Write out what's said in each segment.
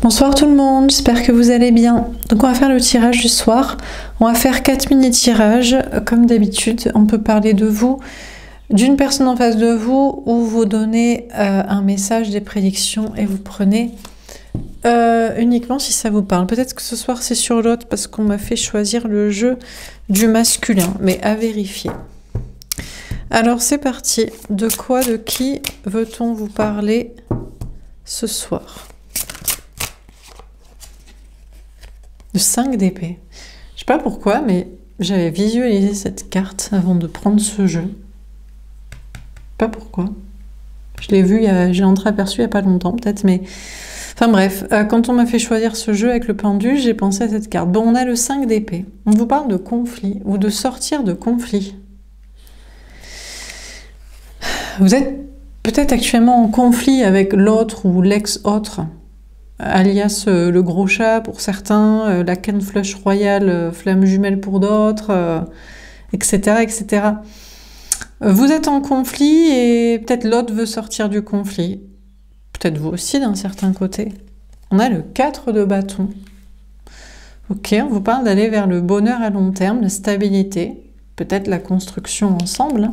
Bonsoir tout le monde, j'espère que vous allez bien. Donc on va faire le tirage du soir. On va faire 4 mini-tirages. Comme d'habitude, on peut parler de vous, d'une personne en face de vous, ou vous donnez un message, des prédictions, et vous prenez uniquement si ça vous parle. Peut-être que ce soir c'est sur l'autre parce qu'on m'a fait choisir le jeu du masculin, mais à vérifier. Alors c'est parti. De quoi, de qui veut-on vous parler ce soir? Le 5 d'épée. Je sais pas pourquoi, mais j'avais visualisé cette carte avant de prendre ce jeu. Pas pourquoi. Je l'ai vu, j'ai entreaperçu il n'y a pas longtemps peut-être, mais... Enfin bref, quand on m'a fait choisir ce jeu avec le pendule, j'ai pensé à cette carte. Bon, on a le 5 d'épée. On vous parle de conflit, ou de sortir de conflit. Vous êtes peut-être actuellement en conflit avec l'autre ou l'ex-autre, alias le gros chat pour certains, la canne flush royale, flamme jumelle pour d'autres, etc., etc. Vous êtes en conflit et peut-être l'autre veut sortir du conflit. Peut-être vous aussi d'un certain côté. On a le 4 de bâton. Ok, on vous parle d'aller vers le bonheur à long terme, la stabilité, peut-être la construction ensemble.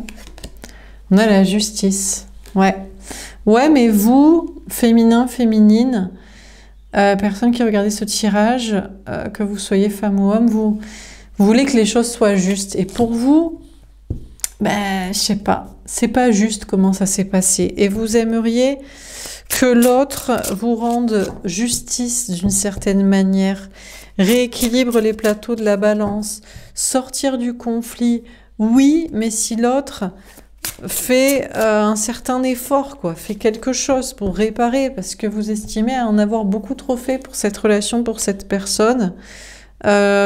On a la justice. Ouais. Ouais, mais vous, féminin, féminine, personne qui regardez ce tirage, que vous soyez femme ou homme, vous voulez que les choses soient justes. Et pour vous, ben, je sais pas, c'est pas juste comment ça s'est passé. Et vous aimeriez que l'autre vous rende justice d'une certaine manière, rééquilibre les plateaux de la balance, sortir du conflit. Oui, mais si l'autre fait un certain effort, quoi, fait quelque chose pour réparer, parce que vous estimez en avoir beaucoup trop fait pour cette relation, pour cette personne,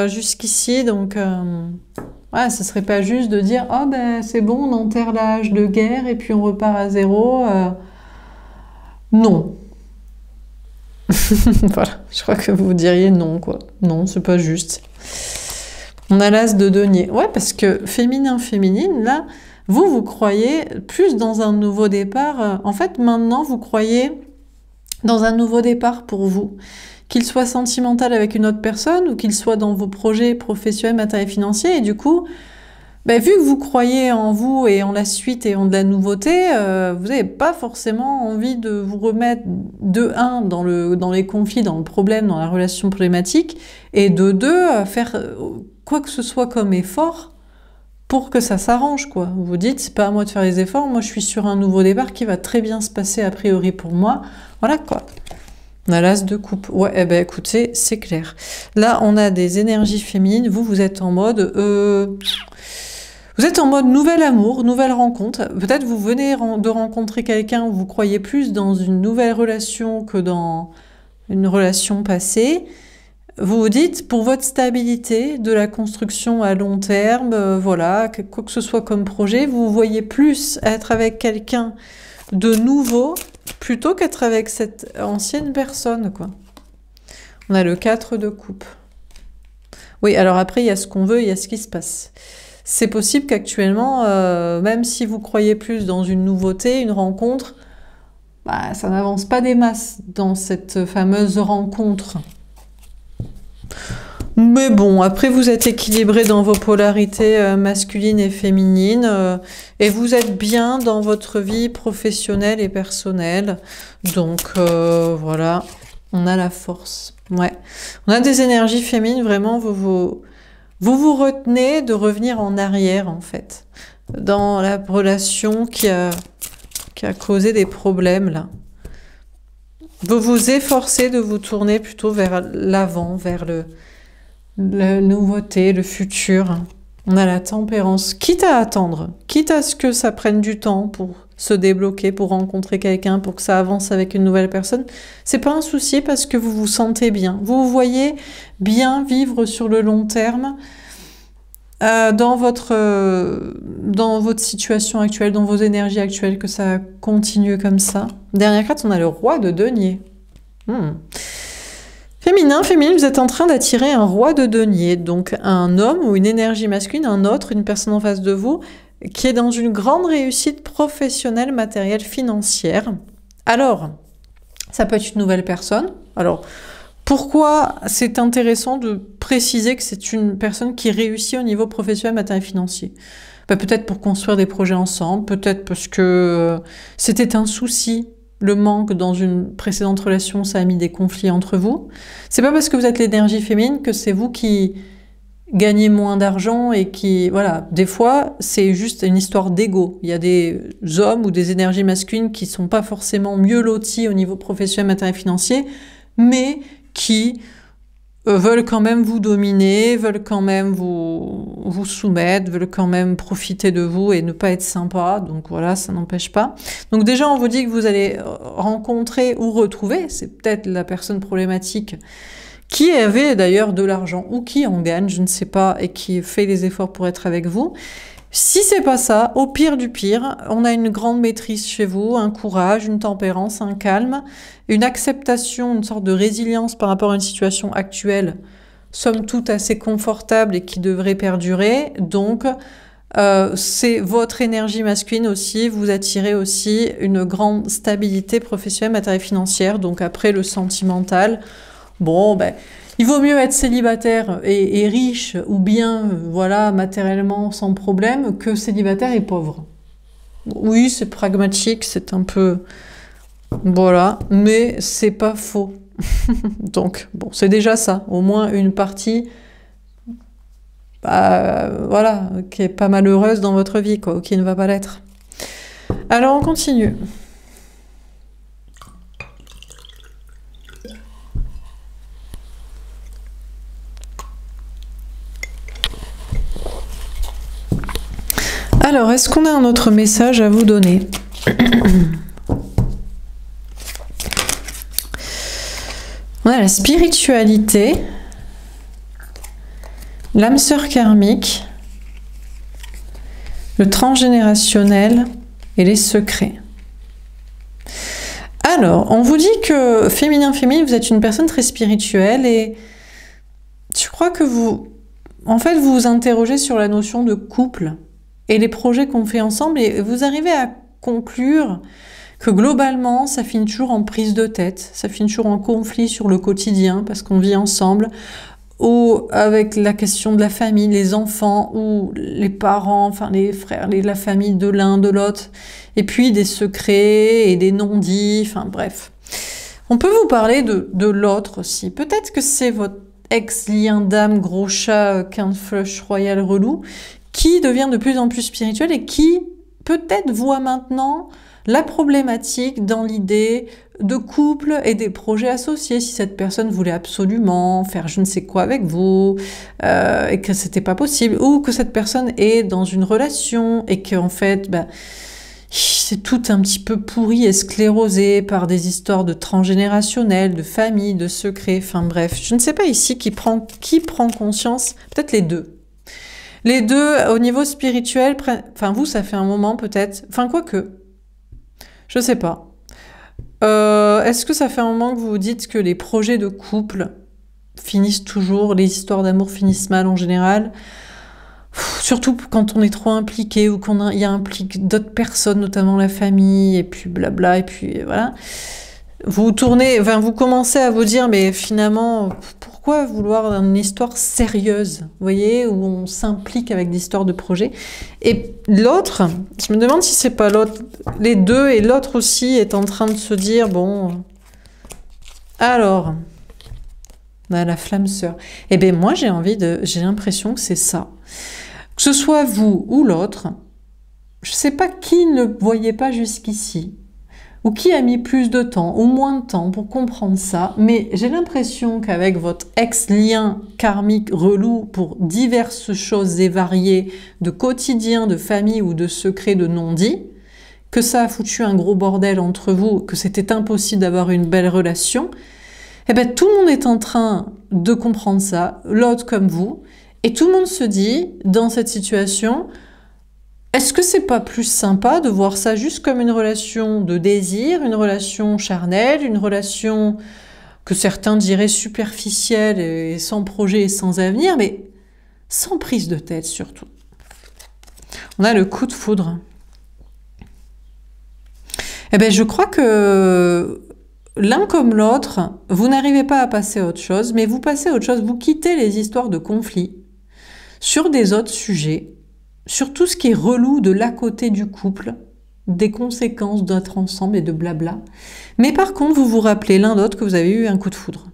jusqu'ici, donc ouais, ce serait pas juste de dire « Oh ben c'est bon, on enterre l'âge de guerre et puis on repart à zéro non. Voilà, je crois que vous diriez non, quoi. Non, c'est pas juste. On a l'as de denier. Ouais, parce que féminin, féminine, là, vous croyez plus dans un nouveau départ. En fait, maintenant, vous croyez dans un nouveau départ pour vous. Qu'il soit sentimental avec une autre personne ou qu'il soit dans vos projets professionnels, matériels, financiers. Et du coup, ben, vu que vous croyez en vous et en la suite et en de la nouveauté, vous n'avez pas forcément envie de vous remettre de 1 dans les conflits, dans le problème, dans la relation problématique, et de 2 faire quoi que ce soit comme effort pour que ça s'arrange, quoi. Vous vous dites, c'est pas à moi de faire les efforts, moi je suis sur un nouveau départ qui va très bien se passer a priori pour moi. Voilà, quoi. On a l'as de coupe. Ouais, eh ben écoutez, c'est clair. Là, on a des énergies féminines. Vous êtes en mode... Vous êtes en mode nouvel amour, nouvelle rencontre. Peut-être vous venez de rencontrer quelqu'un où vous croyez plus dans une nouvelle relation que dans une relation passée. Vous vous dites, pour votre stabilité, de la construction à long terme, voilà, quoi que ce soit comme projet, vous voyez plus être avec quelqu'un de nouveau plutôt qu'être avec cette ancienne personne, quoi. On a le 4 de coupe. Oui, alors après, il y a ce qu'on veut, il y a ce qui se passe. C'est possible qu'actuellement, même si vous croyez plus dans une nouveauté, une rencontre, bah, ça n'avance pas des masses dans cette fameuse rencontre. Mais bon, après vous êtes équilibré dans vos polarités masculines et féminines, et vous êtes bien dans votre vie professionnelle et personnelle. Donc voilà, on a la force. Ouais, on a des énergies féminines, vraiment, vous retenez de revenir en arrière, en fait, dans la relation qui a causé des problèmes, là. Vous vous efforcez de vous tourner plutôt vers l'avant, vers la nouveauté, le futur. On a la tempérance, quitte à attendre, quitte à ce que ça prenne du temps pour se débloquer, pour rencontrer quelqu'un, pour que ça avance avec une nouvelle personne. C'est pas un souci parce que vous vous sentez bien. Vous vous voyez bien vivre sur le long terme dans votre situation actuelle, dans vos énergies actuelles, que ça continue comme ça. Dernière carte, on a le roi de denier. Féminin, féminine, vous êtes en train d'attirer un roi de denier, donc un homme ou une énergie masculine, un autre, une personne en face de vous, qui est dans une grande réussite professionnelle, matérielle, financière. Alors, ça peut être une nouvelle personne, Alors, pourquoi c'est intéressant de préciser que c'est une personne qui réussit au niveau professionnel, matériel, financier? Peut-être pour construire des projets ensemble, peut-être parce que c'était un souci, le manque dans une précédente relation, ça a mis des conflits entre vous. C'est pas parce que vous êtes l'énergie féminine que c'est vous qui gagnez moins d'argent et qui... Voilà, des fois, c'est juste une histoire d'ego. Il y a des hommes ou des énergies masculines qui sont pas forcément mieux lotis au niveau professionnel, matériel, financier, mais qui veulent quand même vous dominer, veulent quand même vous soumettre, veulent quand même profiter de vous et ne pas être sympa. Donc voilà, ça n'empêche pas. Donc déjà, on vous dit que vous allez rencontrer ou retrouver, c'est peut-être la personne problématique qui avait d'ailleurs de l'argent ou qui en gagne, je ne sais pas, et qui fait les efforts pour être avec vous. Si c'est pas ça, au pire du pire, on a une grande maîtrise chez vous, un courage, une tempérance, un calme, une acceptation, une sorte de résilience par rapport à une situation actuelle, somme toute assez confortable et qui devrait perdurer. Donc, c'est votre énergie masculine aussi, vous attirez aussi une grande stabilité professionnelle, matérielle, financière. Donc après, le sentimental, bon, ben... Il vaut mieux être célibataire et riche ou bien, voilà, matériellement sans problème que célibataire et pauvre. Oui, c'est pragmatique, c'est un peu... Voilà, mais c'est pas faux. Donc, bon, c'est déjà ça. Au moins une partie, voilà, qui est pas malheureuse dans votre vie, quoi, ou qui ne va pas l'être. Alors, on continue. Alors, est-ce qu'on a un autre message à vous donner? On a la spiritualité, l'âme sœur karmique, le transgénérationnel et les secrets. Alors, on vous dit que féminin, vous êtes une personne très spirituelle et je crois que vous, en fait, vous vous interrogez sur la notion de couple et les projets qu'on fait ensemble, et vous arrivez à conclure que globalement, ça finit toujours en prise de tête, ça finit toujours en conflit sur le quotidien, parce qu'on vit ensemble, ou avec la question de la famille, les enfants, ou les parents, enfin les frères, la famille de l'un, de l'autre, et puis des secrets et des non-dits, enfin bref. On peut vous parler de l'autre aussi. Peut-être que c'est votre ex-lien d'âme, gros chat, quinte flush royal relou, qui devient de plus en plus spirituel et qui peut-être voit maintenant la problématique dans l'idée de couple et des projets associés. Si cette personne voulait absolument faire je ne sais quoi avec vous et que c'était pas possible, ou que cette personne est dans une relation et qu'en fait, c'est tout un petit peu pourri et sclérosé par des histoires de transgénérationnel, de famille, de secrets, enfin bref. Je ne sais pas ici qui prend conscience, peut-être les deux. Les deux, au niveau spirituel, enfin vous, ça fait un moment peut-être, enfin quoique, je sais pas. Est-ce que ça fait un moment que vous vous dites que les projets de couple finissent toujours, les histoires d'amour finissent mal en général, surtout quand on est trop impliqué ou qu'on y a impliqué d'autres personnes, notamment la famille, et puis blabla, et puis voilà. Vous tournez, enfin vous commencez à vous dire, mais finalement, pourquoi vouloir une histoire sérieuse, vous voyez, où on s'implique avec des histoires de projets. Et l'autre, je me demande si c'est pas l'autre, les deux, et l'autre aussi est en train de se dire, bon, alors, la flamme sœur. Eh bien moi j'ai l'impression que c'est ça. Que ce soit vous ou l'autre, je sais pas qui ne voyait pas jusqu'ici, ou qui a mis plus de temps ou moins de temps pour comprendre ça, mais j'ai l'impression qu'avec votre ex-lien karmique relou pour diverses choses et variées de quotidien, de famille ou de secrets de non-dits, que ça a foutu un gros bordel entre vous, que c'était impossible d'avoir une belle relation, eh bien tout le monde est en train de comprendre ça, l'autre comme vous, et tout le monde se dit, dans cette situation, est-ce que c'est pas plus sympa de voir ça juste comme une relation de désir, une relation charnelle, une relation que certains diraient superficielle et sans projet et sans avenir, mais sans prise de tête surtout. On a le coup de foudre. Eh bien, je crois que l'un comme l'autre, vous n'arrivez pas à passer à autre chose, mais vous passez à autre chose, vous quittez les histoires de conflits sur des autres sujets, sur tout ce qui est relou de l'à côté du couple, des conséquences d'être ensemble et de blabla. Mais par contre, vous vous rappelez l'un d'autre que vous avez eu un coup de foudre.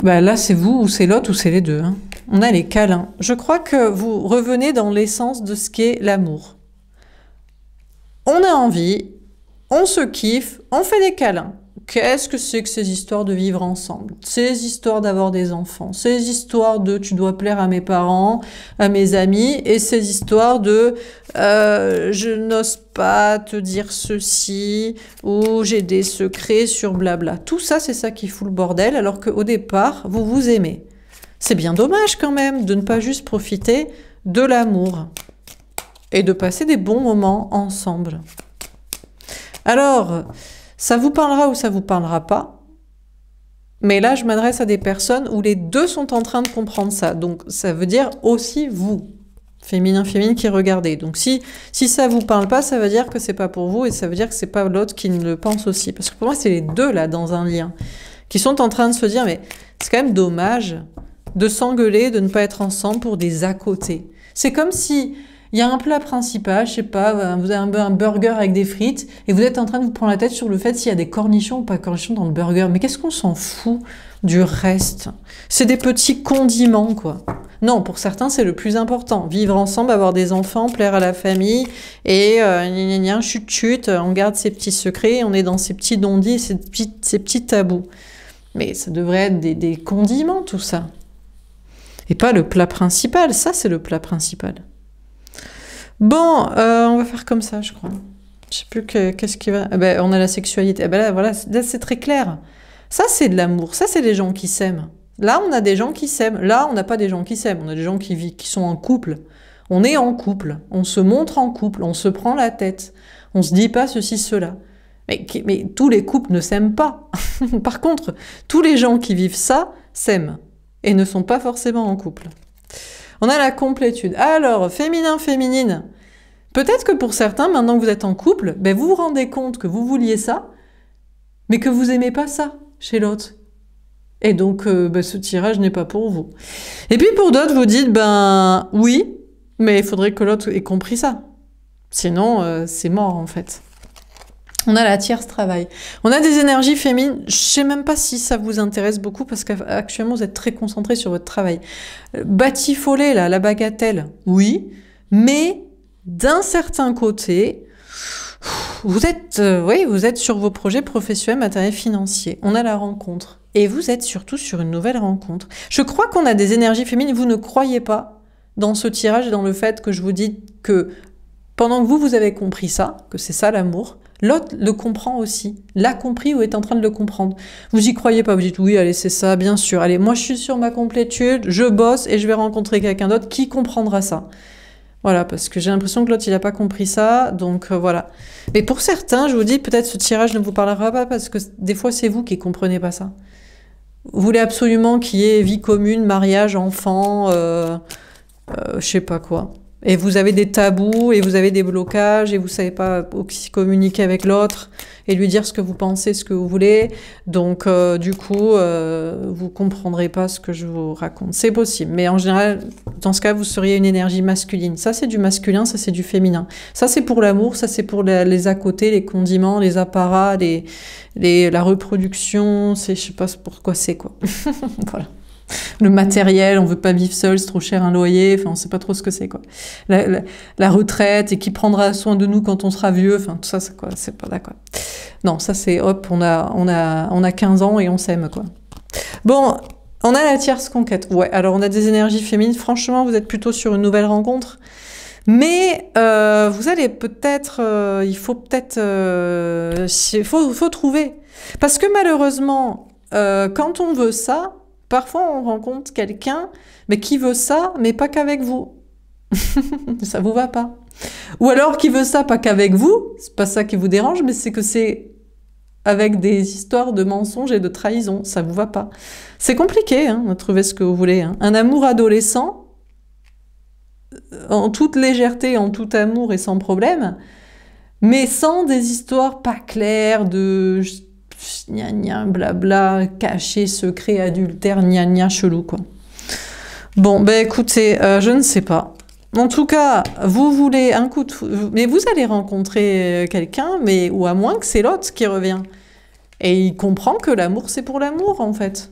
Bah là, c'est vous, ou c'est l'autre, ou c'est les deux. Hein. On a les câlins. Je crois que vous revenez dans l'essence de ce qu'est l'amour. On a envie, on se kiffe, on fait des câlins. Qu'est-ce que c'est que ces histoires de vivre ensemble? Ces histoires d'avoir des enfants, ces histoires de tu dois plaire à mes parents, à mes amis, et ces histoires de je n'ose pas te dire ceci, ou j'ai des secrets sur blabla. Tout ça, c'est ça qui fout le bordel, alors qu'au départ, vous vous aimez. C'est bien dommage quand même de ne pas juste profiter de l'amour et de passer des bons moments ensemble. Alors, ça vous parlera ou ça vous parlera pas. Mais là, je m'adresse à des personnes où les deux sont en train de comprendre ça. Donc, ça veut dire aussi vous, féminin, féminine, qui regardez. Donc, si ça vous parle pas, ça veut dire que c'est pas pour vous et ça veut dire que c'est pas l'autre qui le pense aussi. Parce que pour moi, c'est les deux là dans un lien qui sont en train de se dire, mais c'est quand même dommage de s'engueuler, de ne pas être ensemble pour des à côté. C'est comme si il y a un plat principal, je sais pas, vous avez un burger avec des frites et vous êtes en train de vous prendre la tête sur le fait s'il y a des cornichons ou pas cornichons dans le burger. Mais qu'est-ce qu'on s'en fout du reste? C'est des petits condiments, quoi. Non, pour certains, c'est le plus important. Vivre ensemble, avoir des enfants, plaire à la famille et chut, on garde ses petits secrets, on est dans ces petits dondis, ces petits tabous. Mais ça devrait être des condiments, tout ça. Et pas le plat principal. Ça, c'est le plat principal. Bon, on va faire comme ça, je crois. Je sais plus qu'est-ce qui va... on a la sexualité. Là, voilà, là, c'est très clair. Ça, c'est de l'amour. Ça, c'est des gens qui s'aiment. Là, on a des gens qui s'aiment. Là, on n'a pas des gens qui s'aiment. On a des gens qui sont en couple. On est en couple. On se montre en couple. On se prend la tête. On se dit pas ceci, cela. Mais tous les couples ne s'aiment pas. Par contre, tous les gens qui vivent ça s'aiment. Et ne sont pas forcément en couple. On a la complétude. Alors, féminin, féminine. Peut-être que pour certains, maintenant que vous êtes en couple, vous vous rendez compte que vous vouliez ça, mais que vous aimez pas ça chez l'autre. Et donc, ce tirage n'est pas pour vous. Et puis pour d'autres, vous dites, oui, mais il faudrait que l'autre ait compris ça. Sinon, c'est mort en fait. On a la tierce travail. On a des énergies féminines. Je sais même pas si ça vous intéresse beaucoup parce qu'actuellement vous êtes très concentré sur votre travail. Batifolé, là, la bagatelle, oui, mais d'un certain côté, vous êtes sur vos projets professionnels, matériels, financiers. On a la rencontre. Et vous êtes surtout sur une nouvelle rencontre. Je crois qu'on a des énergies féminines. Vous ne croyez pas dans ce tirage et dans le fait que je vous dis que pendant que vous avez compris ça, que c'est ça l'amour, l'autre le comprend aussi, l'a compris ou est en train de le comprendre. Vous y croyez pas, vous dites oui, allez, c'est ça, bien sûr. Allez, moi je suis sur ma complétude, je bosse et je vais rencontrer quelqu'un d'autre qui comprendra ça. Voilà, parce que j'ai l'impression que l'autre il n'a pas compris ça, donc voilà. Mais pour certains, je vous dis, peut-être ce tirage ne vous parlera pas parce que des fois c'est vous qui comprenez pas ça. Vous voulez absolument qu'il y ait vie commune, mariage, enfant, je sais pas quoi. Et vous avez des tabous, et vous avez des blocages, et vous savez pas aussi communiquer avec l'autre, et lui dire ce que vous pensez, ce que vous voulez. Donc, du coup, vous comprendrez pas ce que je vous raconte. C'est possible. Mais en général, dans ce cas, vous seriez une énergie masculine. Ça, c'est du masculin, ça, c'est du féminin. Ça, c'est pour l'amour, ça, c'est pour les à côté, les condiments, les apparats, la reproduction, je sais pas pourquoi c'est, quoi. Voilà. Le matériel, on veut pas vivre seul, c'est trop cher un loyer, enfin on sait pas trop ce que c'est quoi. La retraite et qui prendra soin de nous quand on sera vieux, enfin tout ça c'est quoi, c'est pas d'accord. Non, ça c'est hop, on a 15 ans et on s'aime quoi. Bon, on a la tierce conquête. Ouais, alors on a des énergies féminines, franchement, vous êtes plutôt sur une nouvelle rencontre. Mais vous allez peut-être il faut peut-être faut trouver parce que malheureusement quand on veut ça, parfois, on rencontre quelqu'un, mais qui veut ça, mais pas qu'avec vous. Ça vous va pas. Ou alors qui veut ça, pas qu'avec vous, c'est pas ça qui vous dérange, mais c'est que c'est avec des histoires de mensonges et de trahison. Ça vous va pas. C'est compliqué hein, de trouver ce que vous voulez. Hein. Un amour adolescent, en toute légèreté, en tout amour et sans problème, Mais sans des histoires pas claires de gna gna, blabla, caché, secret, adultère, gna gna, chelou, quoi. Bon, ben écoutez, je ne sais pas. En tout cas, vous voulez un coup de foudre, mais vous allez rencontrer quelqu'un, mais ou à moins que c'est l'autre qui revient. Et il comprend que l'amour, c'est pour l'amour, en fait.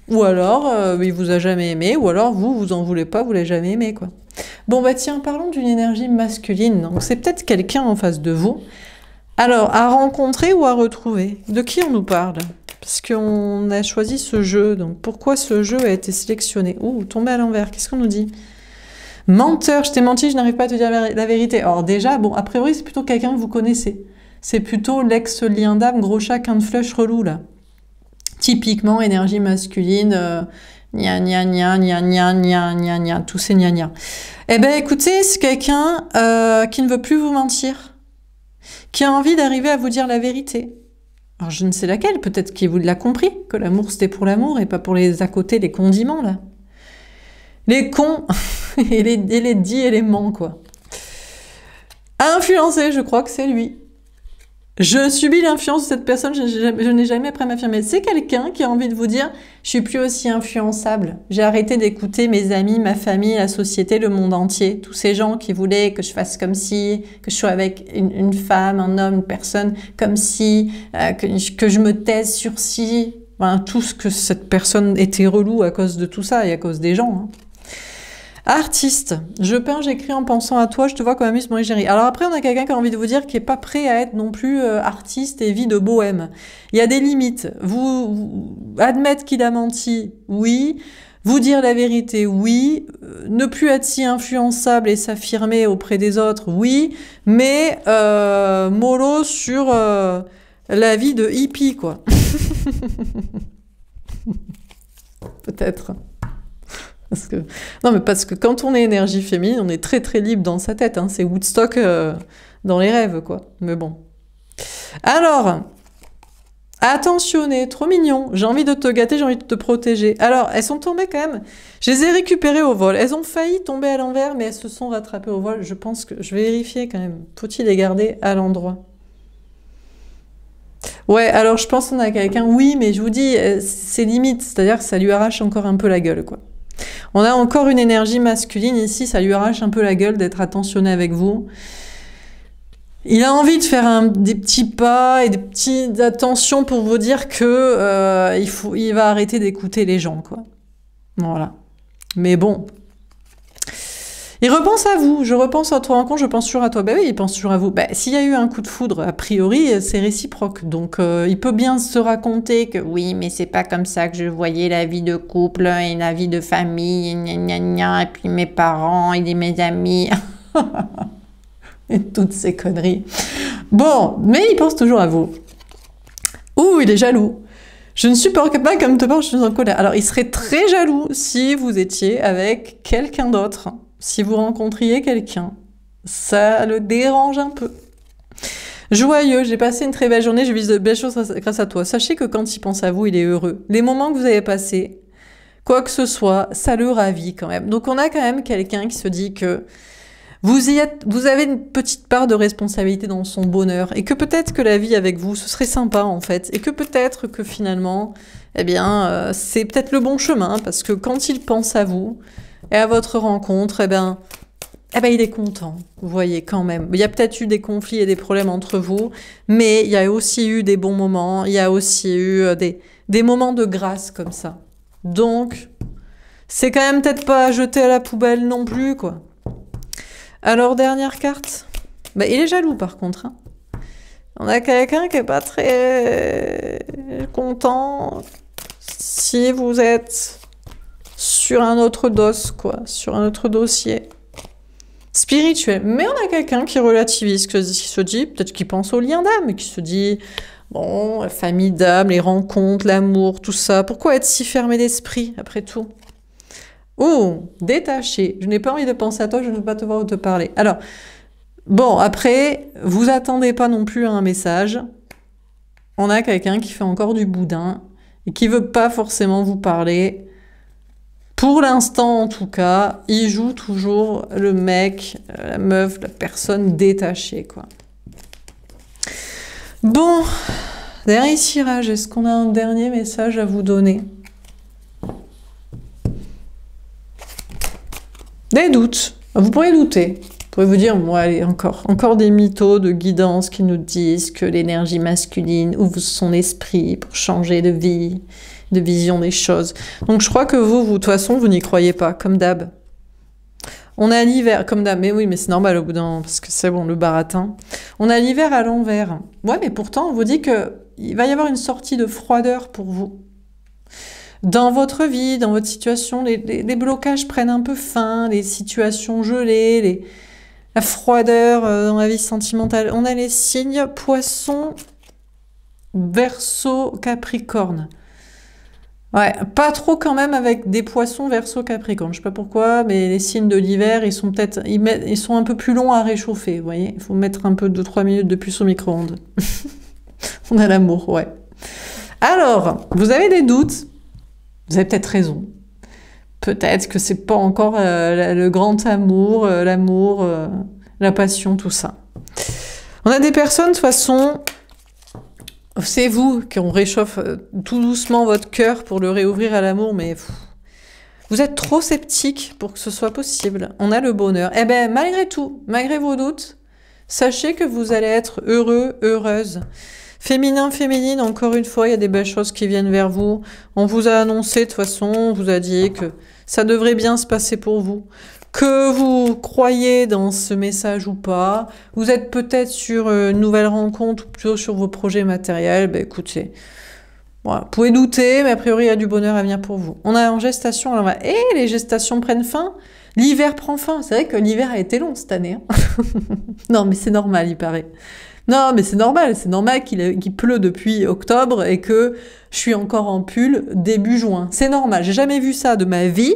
Ou alors, il vous a jamais aimé, ou alors vous en voulez pas, vous l'avez jamais aimé, quoi. Bon, bah tiens, parlons d'une énergie masculine. Donc, c'est peut-être quelqu'un en face de vous. Alors, à rencontrer ou à retrouver? De qui on nous parle? Parce qu'on a choisi ce jeu. Donc, pourquoi ce jeu a été sélectionné? Ouh, tombé à l'envers. Qu'est-ce qu'on nous dit? Menteur, je t'ai menti, je n'arrive pas à te dire la vérité. Alors déjà, bon, a priori, c'est plutôt quelqu'un que vous connaissez. C'est plutôt l'ex-lien d'âme, gros chat, quin de flush relou, là. Typiquement, énergie masculine, gna gna gna gna gna gna gna gna, tous ces gna gna. Eh ben, écoutez, c'est quelqu'un qui ne veut plus vous mentir, qui a envie d'arriver à vous dire la vérité. Alors, je ne sais laquelle, peut-être qu'il vous l'a compris, que l'amour, c'était pour l'amour et pas pour les à côté, les condiments, là. Les cons et les dits et les mens, quoi. À influencer, je crois que c'est lui. Je subis l'influence de cette personne, je n'ai jamais appris à m'affirmer. C'est quelqu'un qui a envie de vous dire « Je suis plus aussi influençable. J'ai arrêté d'écouter mes amis, ma famille, la société, le monde entier. Tous ces gens qui voulaient que je fasse comme si, que je sois avec une femme, un homme, une personne, comme si, que je me taise sur si. » Voilà, tout ce que cette personne était relou à cause de tout ça et à cause des gens. Hein. Artiste, je peins, j'écris en pensant à toi, je te vois comme amuse, moi j'ai ri. Alors après, on a quelqu'un qui a envie de vous dire qui est pas prêt à être non plus artiste et vie de bohème. Il y a des limites. Vous admettre qu'il a menti, oui. Vous dire la vérité, oui. Ne plus être si influençable et s'affirmer auprès des autres, oui. Mais mollo sur la vie de hippie, quoi. Peut-être. Non, mais parce que quand on est énergie féminine, on est très très libre dans sa tête. Hein. C'est Woodstock dans les rêves, quoi. Mais bon. Alors, attentionné, trop mignon. J'ai envie de te gâter, j'ai envie de te protéger. Alors, elles sont tombées quand même. Je les ai récupérées au vol. Elles ont failli tomber à l'envers, mais elles se sont rattrapées au vol. Je pense que je vais vérifier quand même. Faut-il les garder à l'endroit? Ouais, alors je pense qu'on a quelqu'un. Oui, mais je vous dis, c'est limite. C'est-à-dire que ça lui arrache encore un peu la gueule, quoi. On a encore une énergie masculine ici, ça lui arrache un peu la gueule d'être attentionné avec vous. Il a envie de faire des petits pas et des petites attentions pour vous dire que il va arrêter d'écouter les gens, quoi. Voilà. Mais bon. Il repense à vous, je repense à toi en compte, je pense toujours à toi. Ben oui, il pense toujours à vous. Ben, s'il y a eu un coup de foudre, a priori, c'est réciproque. Donc, il peut bien se raconter que oui, mais c'est pas comme ça que je voyais la vie de couple et la vie de famille, gna gna gna, et puis mes parents et mes amis. Et toutes ces conneries. Bon, mais il pense toujours à vous. Ouh, il est jaloux. Je ne suis pas comme te parle, je suis en colère. Alors, il serait très jaloux si vous étiez avec quelqu'un d'autre. Si vous rencontriez quelqu'un, ça le dérange un peu. Joyeux, j'ai passé une très belle journée, je vis de belles choses grâce à toi. Sachez que quand il pense à vous, il est heureux. Les moments que vous avez passés, quoi que ce soit, ça le ravit quand même. Donc on a quand même quelqu'un qui se dit que vous avez une petite part de responsabilité dans son bonheur et que peut-être que la vie avec vous, ce serait sympa en fait. Et que peut-être que finalement, eh bien, c'est peut-être le bon chemin parce que quand il pense à vous, et à votre rencontre, eh ben, il est content, vous voyez, quand même. Il y a peut-être eu des conflits et des problèmes entre vous, mais il y a aussi eu des bons moments, il y a aussi eu des moments de grâce comme ça. Donc, c'est quand même peut-être pas à jeter à la poubelle non plus, quoi. Alors, dernière carte. Ben, il est jaloux, par contre. Hein. On a quelqu'un qui est pas très content si vous êtes sur un autre dos, quoi, sur un autre dossier spirituel. Mais on a quelqu'un qui relativise, qui se dit, peut-être qu'il pense au lien d'âme, qui se dit, bon, la famille d'âme, les rencontres, l'amour, tout ça, pourquoi être si fermé d'esprit, après tout? Oh, détaché, je n'ai pas envie de penser à toi, je ne veux pas te voir ou te parler. Alors, bon, après, vous attendez pas non plus à un message. On a quelqu'un qui fait encore du boudin et qui veut pas forcément vous parler. Pour l'instant, en tout cas, il joue toujours le mec, la meuf, la personne détachée, quoi. Bon, dernier tirage. Est-ce qu'on a un dernier message à vous donner? Des doutes. Vous pourriez douter. Vous pouvez vous dire, bon, allez, encore des mythos de guidance qui nous disent que l'énergie masculine ouvre son esprit pour changer de vie, de vision des choses. Donc je crois que vous, de toute façon, vous n'y croyez pas, comme d'hab. On a l'hiver, comme d'hab, mais oui, mais c'est normal au bout d'un moment, parce que c'est bon, le baratin. On a l'hiver à l'envers. Ouais, mais pourtant, on vous dit qu'il va y avoir une sortie de froideur pour vous. Dans votre vie, dans votre situation, les blocages prennent un peu fin, les situations gelées, la froideur dans la vie sentimentale. On a les signes Poisson, Verseau, Capricorne. Ouais, pas trop quand même avec des Poissons, Verseau, Capricorne. Je sais pas pourquoi, mais les signes de l'hiver, ils sont peut-être, ils sont un peu plus longs à réchauffer. Vous voyez, il faut mettre un peu 2-3 minutes de plus au micro-ondes. On a l'amour, ouais. Alors, vous avez des doutes. Vous avez peut-être raison. Peut-être que c'est pas encore le grand amour, l'amour, la passion, tout ça. On a des personnes, de toute façon, c'est vous qui on réchauffe tout doucement votre cœur pour le réouvrir à l'amour, mais vous êtes trop sceptique pour que ce soit possible. On a le bonheur. Eh bien, malgré tout, malgré vos doutes, sachez que vous allez être heureux, heureuse. Féminin, féminine, encore une fois, il y a des belles choses qui viennent vers vous. On vous a annoncé, de toute façon, on vous a dit que ça devrait bien se passer pour vous. Que vous croyez dans ce message ou pas, vous êtes peut-être sur une nouvelle rencontre ou plutôt sur vos projets matériels, ben écoutez, voilà, vous pouvez douter, mais a priori, il y a du bonheur à venir pour vous. On a en gestation, alors les gestations prennent fin, l'hiver prend fin. C'est vrai que l'hiver a été long cette année. Hein. Non, mais c'est normal, il paraît. Non, mais c'est normal qu'il pleut depuis octobre et que je suis encore en pull début juin. C'est normal, j'ai jamais vu ça de ma vie.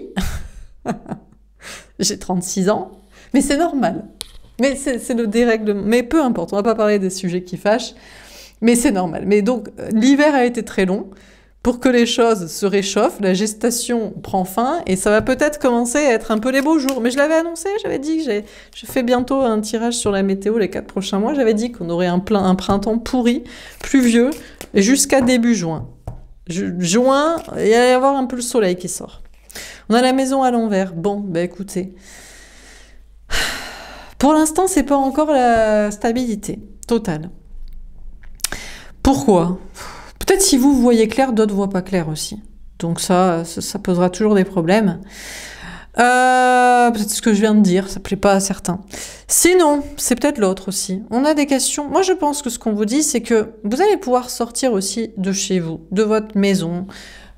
J'ai 36 ans, mais c'est normal. Mais c'est le dérèglement. Mais peu importe, on va pas parler des sujets qui fâchent, mais c'est normal. Mais donc, l'hiver a été très long. Pour que les choses se réchauffent, la gestation prend fin et ça va peut-être commencer à être un peu les beaux jours. Mais je l'avais annoncé, j'avais dit que je fais bientôt un tirage sur la météo les 4 prochains mois. J'avais dit qu'on aurait un printemps pourri, pluvieux, jusqu'à début juin. Juin, il va y avoir un peu le soleil qui sort. On a la maison à l'envers. Bon, ben écoutez. Pour l'instant, c'est pas encore la stabilité totale. Pourquoi ? Peut-être si vous voyez clair, d'autres voient pas clair aussi. Donc ça posera toujours des problèmes. Peut-être ce que je viens de dire, ça plaît pas à certains. Sinon, c'est peut-être l'autre aussi. On a des questions. Moi, je pense que ce qu'on vous dit, c'est que vous allez pouvoir sortir aussi de chez vous, de votre maison,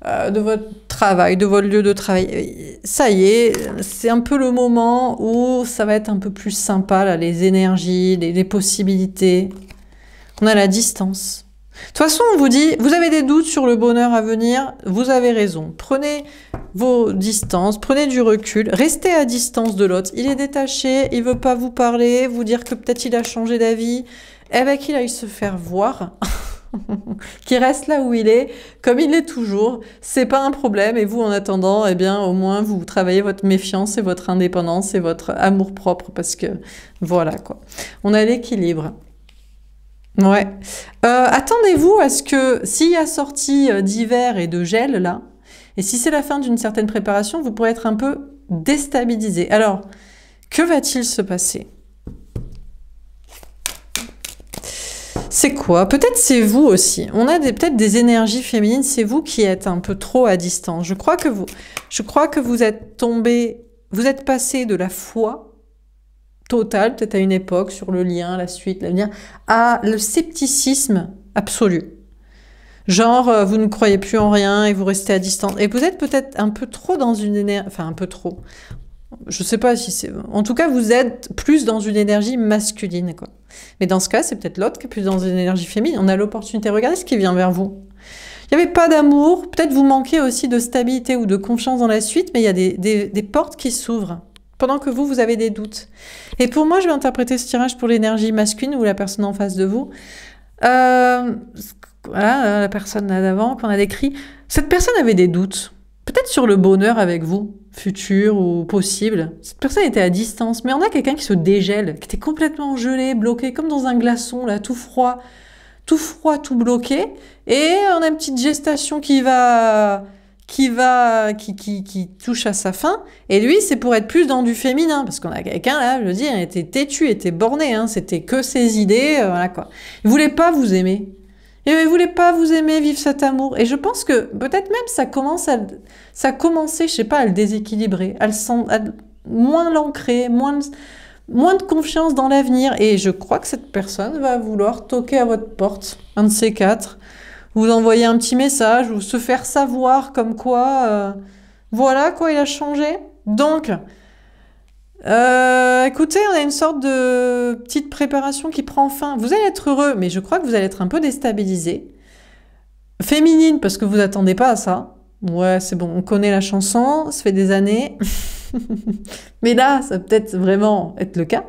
de votre travail, de votre lieu de travail. Ça y est, c'est un peu le moment où ça va être un peu plus sympa, là, les énergies, les possibilités. On a la distance. De toute façon, on vous dit, vous avez des doutes sur le bonheur à venir, vous avez raison. Prenez vos distances, prenez du recul, restez à distance de l'autre. Il est détaché, il veut pas vous parler, vous dire que peut-être il a changé d'avis. Eh ben, qu'il aille se faire voir, qu'il reste là où il est, comme il est toujours. C'est pas un problème. Et vous, en attendant, eh bien, au moins, vous travaillez votre méfiance et votre indépendance et votre amour-propre, parce que, voilà, quoi. On a l'équilibre. Ouais. Attendez-vous à ce que, s'il y a sortie d'hiver et de gel, là, et si c'est la fin d'une certaine préparation, vous pourrez être un peu déstabilisé. Alors, que va-t-il se passer? C'est quoi? Peut-être c'est vous aussi. On a peut-être des énergies féminines, c'est vous qui êtes un peu trop à distance. Je crois que vous êtes tombé, vous êtes passé de la foi total, peut-être à une époque, sur le lien, la suite, l'avenir, à le scepticisme absolu. Genre, vous ne croyez plus en rien et vous restez à distance. Et vous êtes peut-être un peu trop dans une énergie... Enfin, un peu trop. Je sais pas si c'est... En tout cas, vous êtes plus dans une énergie masculine, quoi. Mais dans ce cas, c'est peut-être l'autre qui est plus dans une énergie féminine. On a l'opportunité. Regardez ce qui vient vers vous. Il n'y avait pas d'amour. Peut-être vous manquez aussi de stabilité ou de confiance dans la suite, mais il y a des portes qui s'ouvrent. Pendant que vous avez des doutes. Et pour moi, je vais interpréter ce tirage pour l'énergie masculine ou la personne en face de vous. Voilà, la personne là d'avant qu'on a décrit. Cette personne avait des doutes. Peut-être sur le bonheur avec vous, futur ou possible. Cette personne était à distance. Mais on a quelqu'un qui se dégèle, qui était complètement gelé, bloqué, comme dans un glaçon, là, tout froid. tout froid, tout bloqué, et on a une petite gestation qui touche à sa fin, et lui, c'est pour être plus dans du féminin, parce qu'on a quelqu'un, là, je veux dire, il était têtu, il était borné, hein, c'était que ses idées, voilà quoi. Il voulait pas vous aimer. Il voulait pas vous aimer, vivre cet amour. Et je pense que peut-être même ça a commencé, je sais pas, à le déséquilibrer, moins l'ancrer, moins de confiance dans l'avenir. Et je crois que cette personne va vouloir toquer à votre porte, un de ces quatre, vous envoyer un petit message ou se faire savoir comme quoi, voilà quoi, il a changé. Donc, écoutez, on a une sorte de petite préparation qui prend fin. Vous allez être heureux, mais je crois que vous allez être un peu déstabilisé. Féminine, parce que vous attendez pas à ça. Ouais, c'est bon, on connaît la chanson, ça fait des années. Mais là, ça va peut-être vraiment être le cas.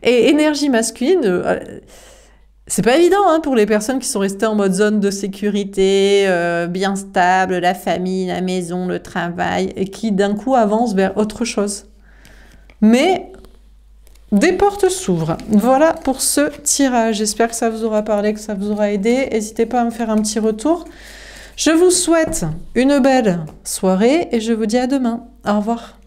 Et énergie masculine, c'est pas évident hein, pour les personnes qui sont restées en mode zone de sécurité, bien stable, la famille, la maison, le travail, et qui d'un coup avancent vers autre chose. Mais des portes s'ouvrent. Voilà pour ce tirage. J'espère que ça vous aura parlé, que ça vous aura aidé. N'hésitez pas à me faire un petit retour. Je vous souhaite une belle soirée et je vous dis à demain. Au revoir.